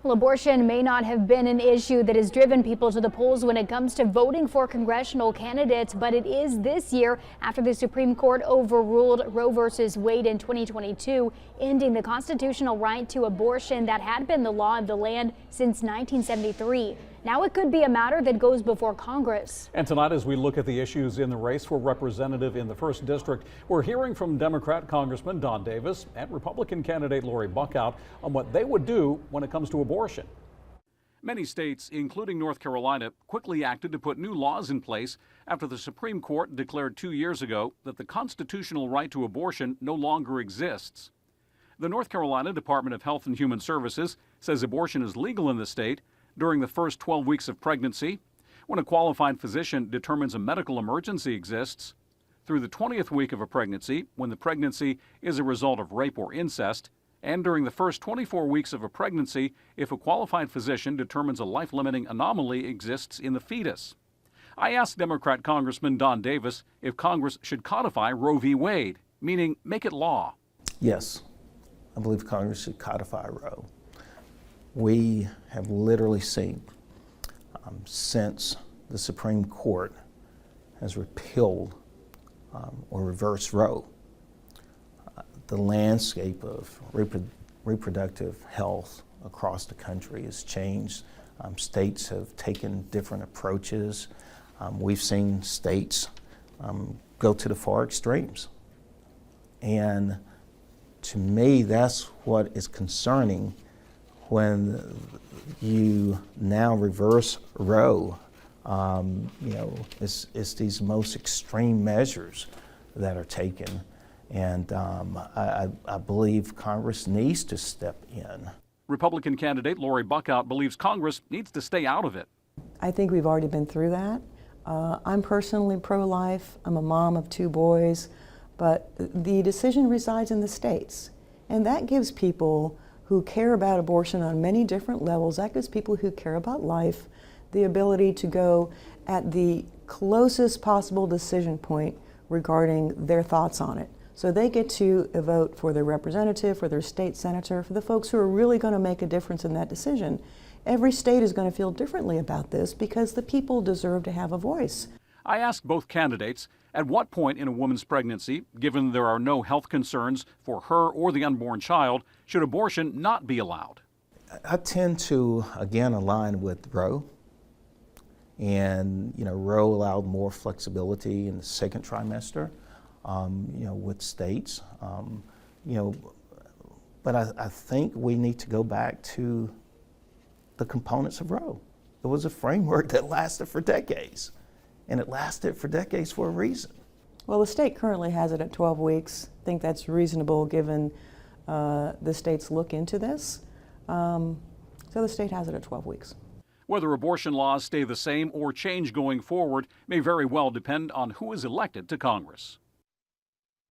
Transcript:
Well, abortion may not have been an issue that has driven people to the polls when it comes to voting for congressional candidates, but it is this year after the Supreme Court overruled Roe v. Wade in 2022, ending the constitutional right to abortion that had been the law of the land since 1973. Now it could be a matter that goes before Congress. And tonight, as we look at the issues in the race for representative in the 1st District, we're hearing from Democrat Congressman Don Davis and Republican candidate Lori Buckout on what they would do when it comes to abortion. Many states, including North Carolina, quickly acted to put new laws in place after the Supreme Court declared 2 years ago that the constitutional right to abortion no longer exists. The North Carolina Department of Health and Human Services says abortion is legal in the state during the first 12 weeks of pregnancy, when a qualified physician determines a medical emergency exists, through the 20th week of a pregnancy, when the pregnancy is a result of rape or incest, and during the first 24 weeks of a pregnancy if a qualified physician determines a life-limiting anomaly exists in the fetus. I asked Democrat Congressman Don Davis if Congress should codify Roe v. Wade, meaning make it law. Yes, I believe Congress should codify Roe. We have literally seen since the Supreme Court has repealed or reversed Roe, the landscape of reproductive health across the country has changed. States have taken different approaches. We've seen states go to the far extremes. And to me, that's what is concerning when you now reverse Roe. It's these most extreme measures that are taken. And I believe Congress needs to step in. Republican candidate Lori Buckout believes Congress needs to stay out of it. I think we've already been through that. I'm personally pro-life. I'm a mom of 2 boys, but the decision resides in the states. And that gives people who care about abortion on many different levels, that gives people who care about life the ability to go at the closest possible decision point regarding their thoughts on it. So they get to vote for their representative, for their state senator, for the folks who are really going to make a difference in that decision. Every state is going to feel differently about this because the people deserve to have a voice. I asked both candidates at what point in a woman's pregnancy, given there are no health concerns for her or the unborn child, should abortion not be allowed? I tend to, again, align with Roe. And, Roe allowed more flexibility in the 2nd trimester, with states. But I think we need to go back to the components of Roe. It was a framework that lasted for decades. And it lasted for decades for a reason. Well, the state currently has it at 12 weeks. I think that's reasonable given the state's look into this. So the state has it at 12 weeks. Whether abortion laws stay the same or change going forward may very well depend on who is elected to Congress.